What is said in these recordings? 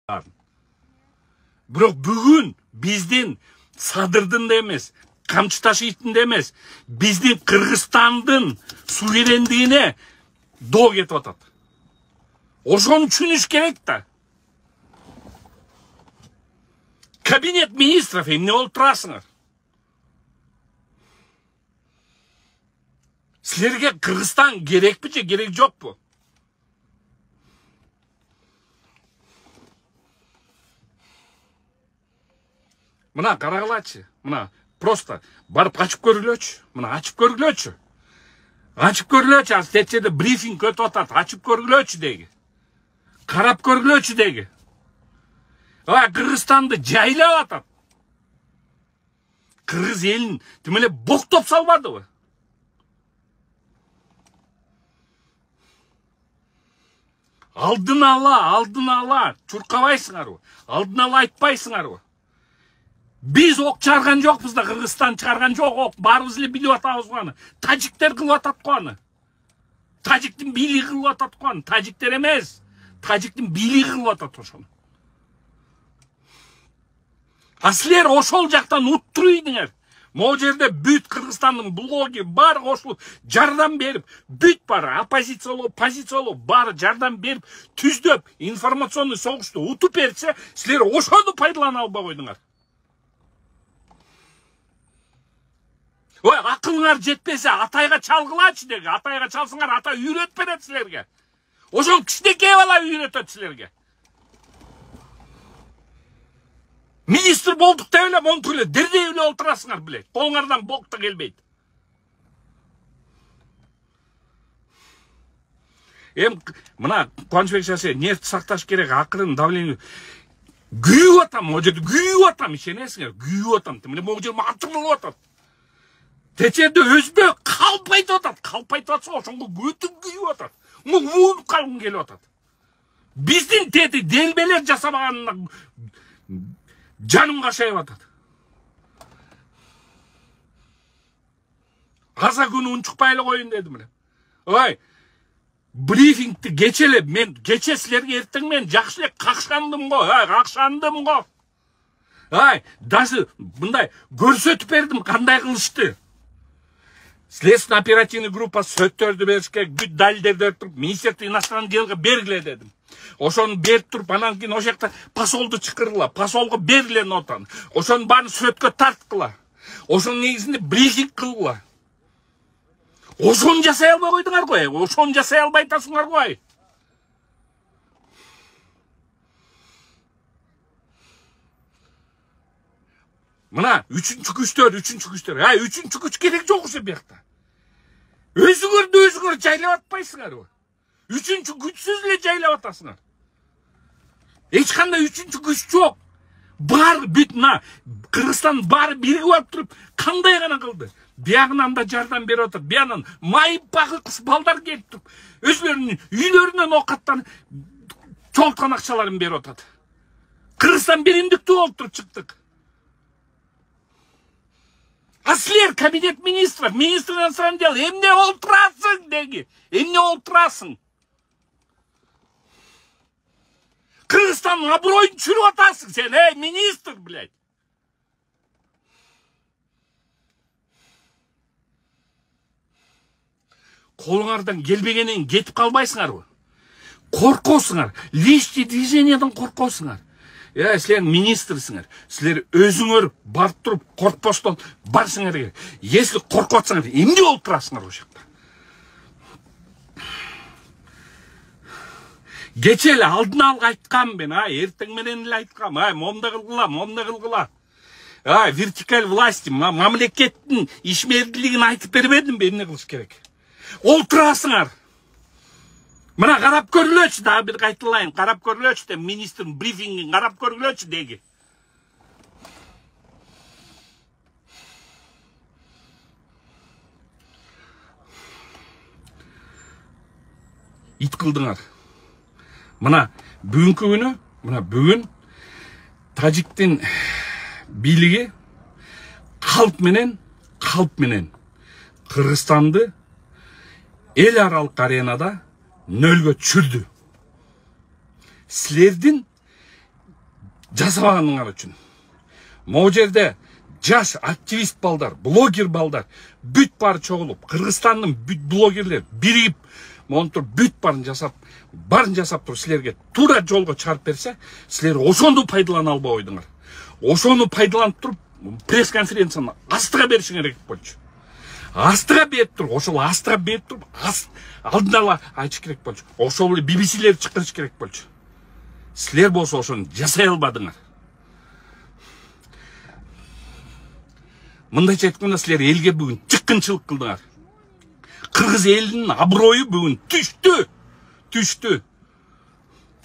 Бирок бүгүн биздин Садырдын да эмес, Камчы Ташиевдин да эмес, биздин Кыргызстандын суверендигине доо кетип атат. Ошону түшүнүш керек да. Кабинет министров эмне болуп турасыңар? Силерге Кыргызстан керекпи же керек жокпу? Мына карагылачы, мына просто барып ачып көргүлөчү, мына ачып көргүлөчү. Ачып көргүлөчү, азыр течеде брифинг өтүп атат, ачып көргүлөчү деги. Карап көргүлөчү деги. Кыргызстанды жайлап атат. Кыргыз элин тим эле боктоп салбадыбы? Алдын ала чуркабайсыңарбы? Алдын ала айтпайсыңарбы? Biz ok чыгарган жокпуз да, Кыргызстан чыгарган жок ок. Баарыбыз эле билип атабыз го аны. Тажиктер кылып атат го аны. Тажиктин бийлиги кылып атат го аны. Тажиктер эмес. Тажиктин бийлиги кылып атат ошону. А силер ошол жактан уттуруп ийдиңер. Могу жерде бүт Кыргызстандын блоги бар кошулуп жардам берип, бүт бар оппозициялуу, позициялуу бар жардам берип, түздөп, информационный согушту утуп берсе, силер ошону пайдалана албай койдуңар. Ой, акылыңар жетпесе атайга чалгылачы деги. Атайга чалсыңар, атай үйрөтүп берет силерге. Ошол кичинекей бала үйрөтөт силерге. Министр болдук деп эле монтуп эле дирдей эле олтурасыңар билет. Колуңардан бок да келбейт. Мына Кубанычбек Шасе нефт сакташ керек, акырын давление күйүп атам, могу жерде күйүп атам, ишенесиңер, күйүп атам. Тим эле могу жер атырылып атат. Течеде өзбек калпайтып атат. Калпайтып атса ошонго өтүп күйүп атат. Уунуп калгым келип атат. Биздин тети делбелер жасабаганына жаным кашайып атат. Аза күнү унчукпай эле коюн дедим эле. Ой, брифингти кече эле мен кече силерге эртең менен жакшы эле какшандым го, какшандым го. Даже мындай көрсөтүп бердим кандай кылышты. Следственный оперативный группа сөттөрдү бериш керек, бүт далилдерди туруп, Министерство иностранных делга бергиле дедим. Ошону берип туруп, анан кийин ошол жакта посолду чакыргыла, посолго бергиле нотаны. Ошонун баарын сөткө тарткыла. Ошонун негизинде брифинг кылгыла. Ошону жасай албай койдуңар го, ошону жасай албай атасыңар го. Мына үчүнчү күчтөр, үчүнчү күч керек жок ошо биякта. Өзүңөр жайлап атпайсыңарбы? Үчүнчү күчсүз эле жайлап атасыңар. Эч кандай үчүнчү күч жок. Бар бүт мына Кыргызстан баары биригип алып туруп, кандай гана кылды. Биягынан да жардам берип атат. Биягынан майыппагы кыз балдар келип туруп, өзлөрүнүн үйлөрүнөн оокаттанып, чогулткан акчаларын берип атат. Кыргызстан биримдиктүү болуп туруп чыктык. А силер кабинет министров, министр иностранных дел, эмне олтурасың деги? Эмне олтурасың? Кыргызстандын аброюн түшүрүп атасың сен, министр, блядь. Колуңардан келбегенен кетип калбайсыңарбы? Коркосуңар, личный движениеден коркосуңар. Силер министрсиңер, силер өзүңөр барып туруп коркпостон барсыңар керек. Если коркуп атсаңар, эмне болуп турасыңар ошол жакта? Кече эле алдын ала айткам мен, эртең менен эле айткам, момда кылгыла. Вертикаль власти, мамлекеттин ишмердилигин айтып бербедимби, эмне кылыш керек? Олтурасыңар. Мына карап көргүлөчү, дагы бир кайталайын, карап көргүлөчү деп министрдин брифингин карап көргүлөчү деги. Ит кылдыңар. Мына бүгүнкү күнү, бүгүн тажиктин бийлиги калп менен Кыргызстанды эл аралык аренада нөлгө түшүрдү. Силердин жасабаганыңар үчүн. Могу жерде жаш активист балдар, блогер балдар бүт бары чогулуп, Кыргызстандын бүт блогерлер биригип, монтур бүт барын жасап туруп силерге туура жолго чыгарып берсе, силер ошону пайдалана албай койдуңар. Ошону пайдаланып туруп, пресс-конференцияны астыга беришиң керек болчу. Астыга берип туруп, ошол астыга берип туруп, алдын ала айтыш керек болчу. Ошол эле BBC-лерди чакырыш керек болчу. Силер болсо ошону жасай албадыңар. Мындайча айтканда силер элге бүгүн чыккынчылык кылдыңар. Кыргыз элинин аброю бүгүн түштү.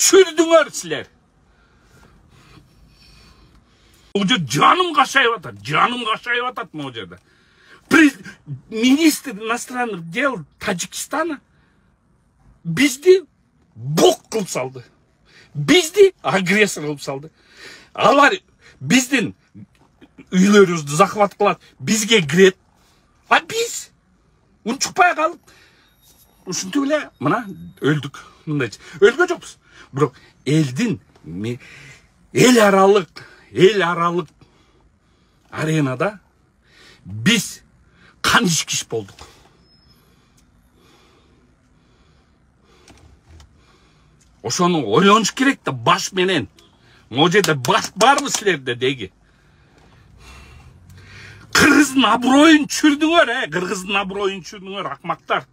Чүрдүңөр силер. Могу жерде жаным кашайып атат могу жерде. Министр иностранных дел Таджикистана бизди бок кылып салды. Бизди агрессор кылып салды. Алар биздин үйлөрүбүздү захват кылат, бизге кирет. А биз унчукпай калып, ушинтип эле мына өлдүк. Мындайча өлгөн жокпуз. Бирок элдин эл аралык аренада биз кан ичкич болдук. Ошону ойлонуш керек да баш менен. Могу жерде баш барбы силерде деги? Кыргыздын аброюн чүрдүңөр, Кыргыздын аброюн чүрдүңөр, акмактар.